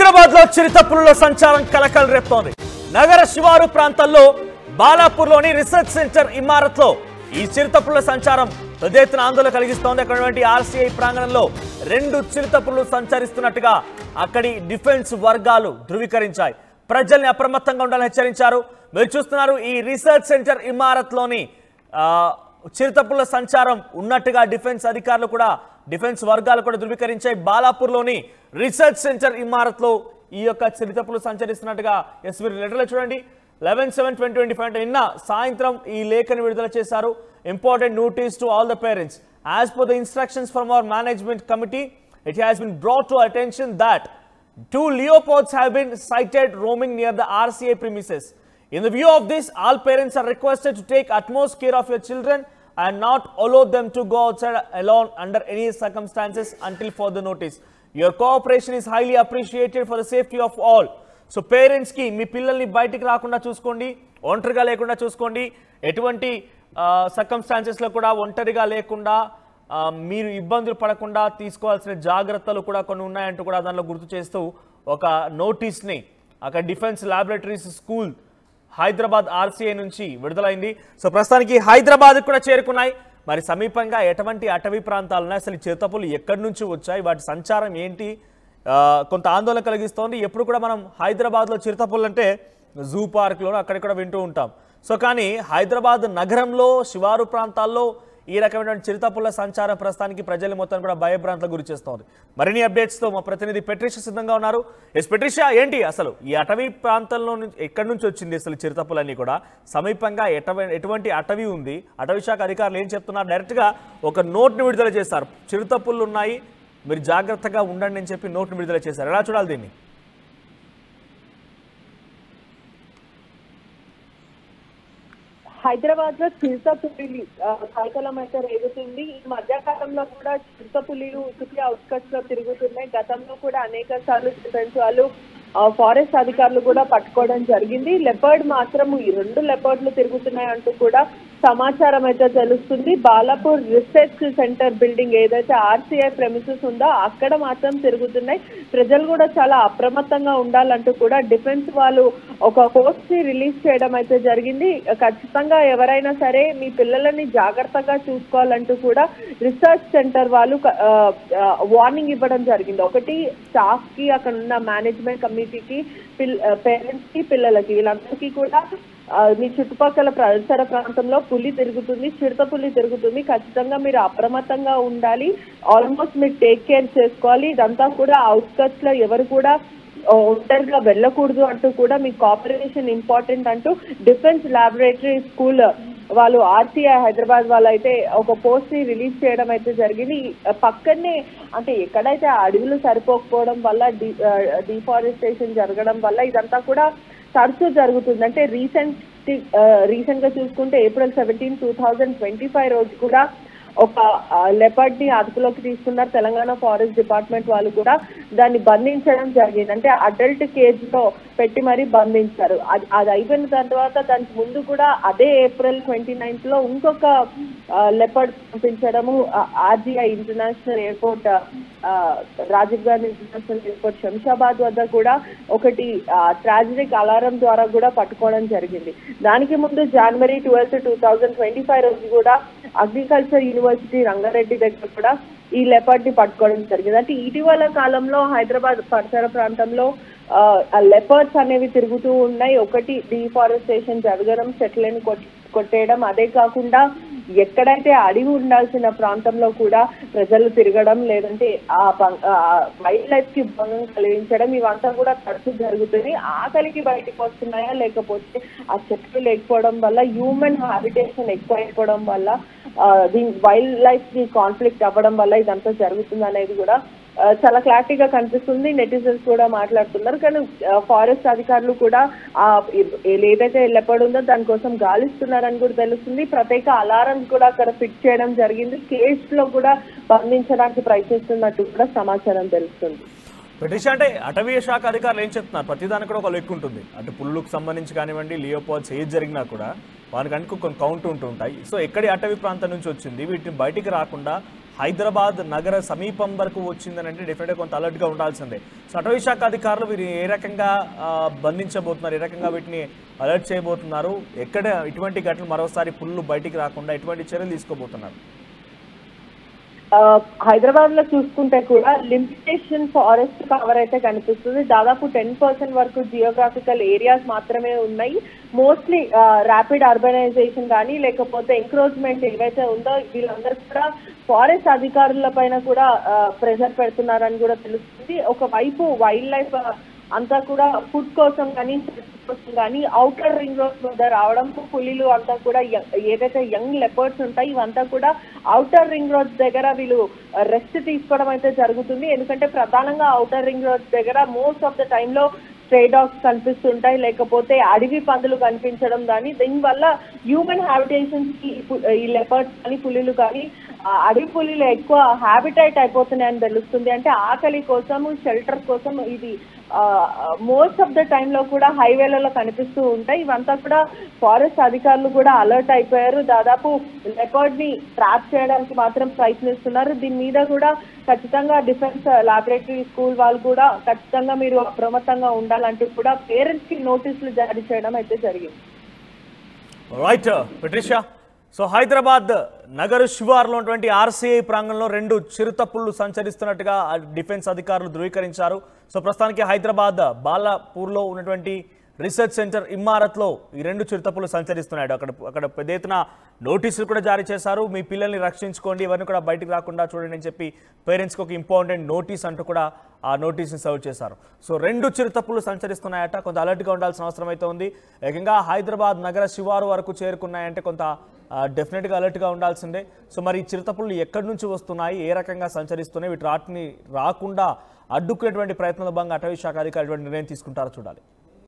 హైదరాబాద్ లో చిరుతపులుల సంచారం కలకలం రేపుతోంది. నగర శివారు ప్రాంతాల్లో బాలాపూర్లోని రీసెర్చ్ సెంటర్ ఇమారత్ లో ఈ చిరుతపులుల సంచారం పెద్ద ఎత్తున ఆందోళన కలిగిస్తోంది. అక్కడి ఆర్సీఐ ప్రాంగణంలో 2 చిరుతపులులు సంచరిస్తున్నట్టుగా అక్కడి డిఫెన్స్ వర్గాలు ధృవీకరించాయి. ప్రజల్ని అప్రమత్తంగా ఉండాలని హెచ్చరించారు. మీరు చూస్తున్నారు ఈ రీసెర్చ్ సెంటర్ ఇమారత్ లోని చిరుతపులుల సంచారం ఉన్నట్టుగా డిఫెన్స్ వర్గాలు కూడా ధృవీకరించాయి. బాలాపూర్లోని రీసెర్చ్ సెంటర్ ఇమారత్ లో ఈ యొక్క చిరుతపులు సంచరిస్తున్నట్టుగా ఎస్వీ లెటర్లో చూడండి. 11/7/2025 నిన్న సాయంత్రం ఈ లేఖను విడుదల చేశారు. Important notice to all the parents. As per the instructions from our management committee, it has been brought to attention that 2 leopards have been sighted roaming near the RCA premises. In the view of this, all parents are requested to take utmost care of your children and not allow them to go outside alone under any circumstances until further notice. Your cooperation is highly appreciated for the safety of all. So parents ki మీ పిల్లల్ని బయటికి రాకుండా చూసుకోండి, ఒంటరిగా లేకుండా చూసుకోండి. ఎటువంటి circumstances లో కూడా ఒంటరిగా లేకుండా మీరు ఇబ్బందులు పడకుండా తీసుకోవాల్సిన జాగ్రత్తలు కూడా కొన్ని ఉన్నాయంటూ కూడా దానిలో గుర్తు చేస్తూ ఒక నోటీస్ని అక్కడ defence laboratories school Hyderabad RCI నుంచి విడుదలైంది. సో ప్రస్తుతానికి హైదరాబాద్ కూడా చేరుకున్నాయి. మరి సమీపంగా ఎటువంటి అటవీ ప్రాంతాలు ఉన్నాయి, అసలు చిరుతపులు ఎక్కడి నుంచి వచ్చాయి, వాటి సంచారం ఏంటి, కొంత ఆందోళన కలిగిస్తోంది. ఎప్పుడు కూడా మనం హైదరాబాద్లో చిరుతపులు అంటే జూ పార్క్లో అక్కడ కూడా వింటూ ఉంటాం. సో కానీ హైదరాబాద్ నగరంలో శివారు ప్రాంతాల్లో ఈ రకమైన చిరుతపుల సంచారం ప్రస్తుతానికి ప్రజలు మొత్తం కూడా భయభ్రాంతలకు గురి చేస్తోంది. మరిన్ని అప్డేట్స్తో మా ప్రతినిధి పెట్రిషియా సిద్ధంగా ఉన్నారు. పెట్రిషియా, ఏంటి అసలు ఈ అటవీ ప్రాంతంలో ఎక్కడి నుంచి వచ్చింది అసలు చిరుతపులన్నీ కూడా? సమీపంగా ఎటువంటి అటవీ ఉంది? అటవీ శాఖ అధికారులు ఏం చెప్తున్నారు? డైరెక్ట్గా ఒక నోట్ని విడుదల చేస్తారు, చిరుతపులు ఉన్నాయి మీరు జాగ్రత్తగా ఉండండి అని చెప్పి నోట్ని విడుదల చేశారు. ఎలా చూడాలి దీన్ని? హైదరాబాద్ లో చిరుతపులి కలకలం అయితే రేగుతుంది. ఈ మధ్యకాలంలో కూడా చిరుతపులిలు సిటీ అవుట్స్కట్స్ లో తిరుగుతున్నాయి. గతంలో కూడా అనేక సార్లు డిఫెన్స్ వాళ్ళు ఫారెస్ట్ అధికారులు కూడా పట్టుకోవడం జరిగింది. లెపర్డ్ మాత్రం ఈ 2 లెపర్డ్లు తిరుగుతున్నాయి అంటూ కూడా సమాచారం అయితే తెలుస్తుంది. బాలాపూర్ రీసెర్చ్ సెంటర్ బిల్డింగ్ ఏదైతే ఆర్సీఐ ప్రెమిసెస్ ఉందో అక్కడ మాత్రం తిరుగుతున్నాయి. ప్రజలు కూడా చాలా అప్రమత్తంగా ఉండాలంటూ కూడా డిఫెన్స్ వాళ్ళు ఒక పోస్ట్ ని రిలీజ్ చేయడం అయితే జరిగింది. ఖచ్చితంగా ఎవరైనా సరే మీ పిల్లలని జాగ్రత్తగా చూసుకోవాలంటూ కూడా రీసెర్చ్ సెంటర్ వాళ్ళు వార్నింగ్ ఇవ్వడం జరిగింది. ఒకటి స్టాఫ్ కి, అక్కడ ఉన్న మేనేజ్మెంట్ కమిటీకి, పేరెంట్స్ కి, పిల్లలకి, వీళ్ళందరికీ కూడా మీ చుట్టుపక్కల పరిసర ప్రాంతంలో పులి తిరుగుతుంది, చిరుతపులి తిరుగుతుంది, ఖచ్చితంగా మీరు అప్రమత్తంగా ఉండాలి. ఆల్మోస్ట్ మీరు టేక్ కేర్ చేసుకోవాలి. ఇదంతా కూడా అవుట్స్కట్స్ లో ఎవరు కూడా ఒంటరిగా వెళ్ళకూడదు అంటూ కూడా మీ కోఆపరేషన్ ఇంపార్టెంట్ అంటూ డిఫెన్స్ ల్యాబొరేటరీ స్కూల్ వాళ్ళు ఆర్సీఐ హైదరాబాద్ వాళ్ళు అయితే ఒక పోస్ట్ ని రిలీజ్ చేయడం అయితే జరిగింది. పక్కనే అంటే ఎక్కడైతే అడవులు సరిపోకపోవడం వల్ల డిఫారెస్టేషన్ జరగడం వల్ల ఇదంతా కూడా తరచూ జరుగుతుంది. అంటే రీసెంట్ గా చూసుకుంటే April 17, 2025 రోజు కూడా ఒక లెపర్డ్ ని అదుపులోకి తీసుకున్నారు. తెలంగాణ ఫారెస్ట్ డిపార్ట్మెంట్ వాళ్ళు కూడా దాన్ని బంధించడం జరిగింది. అంటే అడల్ట్ కేజ్ లో పెట్టి మరీ బంధించారు. అది అయిపోయిన తర్వాత దానికి ముందు కూడా అదే April 29 లో ఇంకొక లెపర్డ్ పంపించడము RGI international airport, Rajiv Gandhi international airport Shamshabad వద్ద కూడా ఒకటి ట్రాజిక్ అలారం ద్వారా కూడా పట్టుకోవడం జరిగింది. దానికి ముందు January 12, 2025 రోజు కూడా అగ్రికల్చర్ యూనివర్సిటీ రంగారెడ్డి దగ్గర కూడా ఈ లెపర్డ్ ని పట్టుకోవడం జరిగింది. అంటే ఇటీవల కాలంలో హైదరాబాద్ పరిసర ప్రాంతంలో లెపర్డ్స్ అనేవి తిరుగుతూ ఉన్నాయి. ఒకటి డిఫారెస్టేషన్ జరగడం, చెట్లను కొట్టేయడం, అదే కాకుండా ఎక్కడైతే అడవి ఉండాల్సిన ప్రాంతంలో కూడా ప్రజలు తిరగడం, లేదంటే ఆ వైల్డ్ లైఫ్ కి భంగం కలిగించడం, ఇవంతా కూడా తరచూ జరుగుతుంది. ఆకలికి బయటకు వస్తున్నాయా, లేకపోతే ఆ చెట్లు లేకపోవడం వల్ల, హ్యూమన్ హ్యాబిటేషన్ ఎక్కువ అయిపోవడం వల్ల, దీని వైల్డ్ లైఫ్ కి కాన్ఫ్లిక్ట్ అవ్వడం వల్ల ఇదంతా జరుగుతుంది అనేది కూడా చాలా క్లారిటీగా కనిపిస్తుంది. నెటిజన్స్ కూడా మాట్లాడుతున్నారు. కానీ ఫారెస్ట్ అధికారులు కూడా ఏదైతే లెపర్డ్ ఉందో దానికోసం గాలిస్తున్నారని కూడా తెలుస్తుంది. ప్రత్యేక అలారం కూడా అక్కడ ఫిక్స్ చేయడం జరిగింది. కేజ్ లో కూడా బంధించడానికి ప్రయత్నిస్తున్నట్టు కూడా సమాచారం తెలుస్తుంది. పెట్రిషియా, అంటే అటవీ శాఖ అధికారులు ఏం చెప్తున్నారు? ప్రతిదానికి కూడా ఒక లెక్క ఉంటుంది. అంటే పుల్లుకు సంబంధించి కానివ్వండి, లియోపాడ్స్ ఏది జరిగినా కూడా వానికి కొన్ని కౌంట్ ఉంటుంటాయి. సో ఎక్కడి అటవీ ప్రాంతం నుంచి వచ్చింది, వీటిని బయటికి రాకుండా హైదరాబాద్ నగర సమీపం వరకు వచ్చిందని అంటే డెఫినెట్గా కొంత అలర్ట్గా ఉండాల్సిందే. సో అటవీ శాఖ అధికారులు వీరు ఏ రకంగా బంధించబోతున్నారు, ఏ రకంగా వీటిని అలర్ట్ చేయబోతున్నారు, ఎక్కడ ఇటువంటి ఘటనలు మరోసారి పుల్లు బయటికి రాకుండా ఎటువంటి చర్యలు తీసుకోబోతున్నారు? హైదరాబాద్ లో చూసుకుంటే కూడా లిమిటేషన్ ఫారెస్ట్ కవర్ అయితే కనిపిస్తుంది. దాదాపు 10% వరకు జియోగ్రాఫికల్ ఏరియాస్ మాత్రమే ఉన్నాయి. మోస్ట్లీ ర్యాపిడ్ అర్బనైజేషన్ కానీ లేకపోతే ఎంక్రోచ్మెంట్ ఏవైతే ఉందో వీళ్ళందరూ కూడా ఫారెస్ట్ అధికారుల పైన కూడా ప్రెషర్ పెడుతున్నారని కూడా తెలుస్తుంది. ఒకవైపు వైల్డ్ లైఫ్ అంతా కూడా ఫుడ్ కోసం కానీ కోసం కానీ ఔటర్ రింగ్ రోడ్ మీద రావడం, పులిలు అంతా కూడా ఏదైతే యంగ్ లెపర్డ్స్ ఉంటాయి ఇవంతా కూడా ఔటర్ రింగ్ రోడ్ దగ్గర వీళ్ళు రెస్ట్ తీసుకోవడం అయితే జరుగుతుంది. ఎందుకంటే ప్రధానంగా ఔటర్ రింగ్ రోడ్ దగ్గర మోస్ట్ ఆఫ్ ద టైంలో స్ట్రే డాగ్స్ కనిపిస్తుంటాయి, లేకపోతే అడవి పందులు కనిపించడం కానీ దీనివల్ల హ్యూమన్ హ్యాబిటేషన్స్ కి ఈ లెపర్డ్స్ కానీ పులిలు కానీ అడవి పులిలు ఎక్కువ హ్యాబిటైట్ అయిపోతున్నాయని తెలుస్తుంది. అంటే ఆకలి కోసం షెల్టర్ కోసం ఇది మోస్ట్ ఆఫ్ ద టైంలో కూడా హైవేలలో కనిపిస్తూ ఉంటాయి. ఇవంతా కూడా ఫారెస్ట్ అధికారులు కూడా అలర్ట్ అయిపోయారు. దాదాపు లెపర్డ్ ని ట్రాప్ చేయడానికి మాత్రం ప్రయత్నిస్తున్నారు. దీని మీద కూడా ఖచ్చితంగా డిఫెన్స్ లాబొరేటరీ స్కూల్ వాళ్ళు కూడా ఖచ్చితంగా మీరు అప్రమత్తంగా ఉండాలంటూ కూడా పేరెంట్స్ కి నోటీసులు జారీ చేయడం అయితే జరిగింది. Right Patricia. సో హైదరాబాద్ నగర శివారులో ఉన్నటువంటి ఆర్సీఐ ప్రాంగణంలో 2 చిరుతపుళ్లు సంచరిస్తున్నట్టుగా డిఫెన్స్ అధికారులు ధృవీకరించారు. సో ప్రస్తుతానికి హైదరాబాద్ బాలాపూర్లో ఉన్నటువంటి రీసెర్చ్ సెంటర్ ఇమారత్లో ఈ 2 చిరుతపుళ్లు సంచరిస్తున్నాయి. అక్కడ పెద్ద ఎత్తున నోటీసులు కూడా జారీ చేశారు. మీ పిల్లల్ని రక్షించుకోండి, ఇవన్నీ కూడా బయటికి రాకుండా చూడండి అని చెప్పి పేరెంట్స్కి ఒక ఇంపార్టెంట్ నోటీస్ అంటూ కూడా ఆ నోటీస్ని సర్వ్ చేశారు. సో 2 చిరుతపుళ్లు సంచరిస్తున్నాయట, కొంత అలర్ట్గా ఉండాల్సిన అవసరం అయితే ఉంది. ఏకంగా హైదరాబాద్ నగర శివారు వరకు చేరుకున్నాయంటే కొంత డెఫినెట్గా అలర్ట్గా ఉండాల్సిందే. సో మరి ఈ చిరుతపుళ్ళు ఎక్కడి నుంచి వస్తున్నాయి, ఏ రకంగా సంచరిస్తున్నాయి, వీటి రాకుండా అడ్డుకునేటువంటి ప్రయత్నంలో భాగంగా అటవీ శాఖ అధికారులు నిర్ణయం తీసుకుంటారో చూడాలి.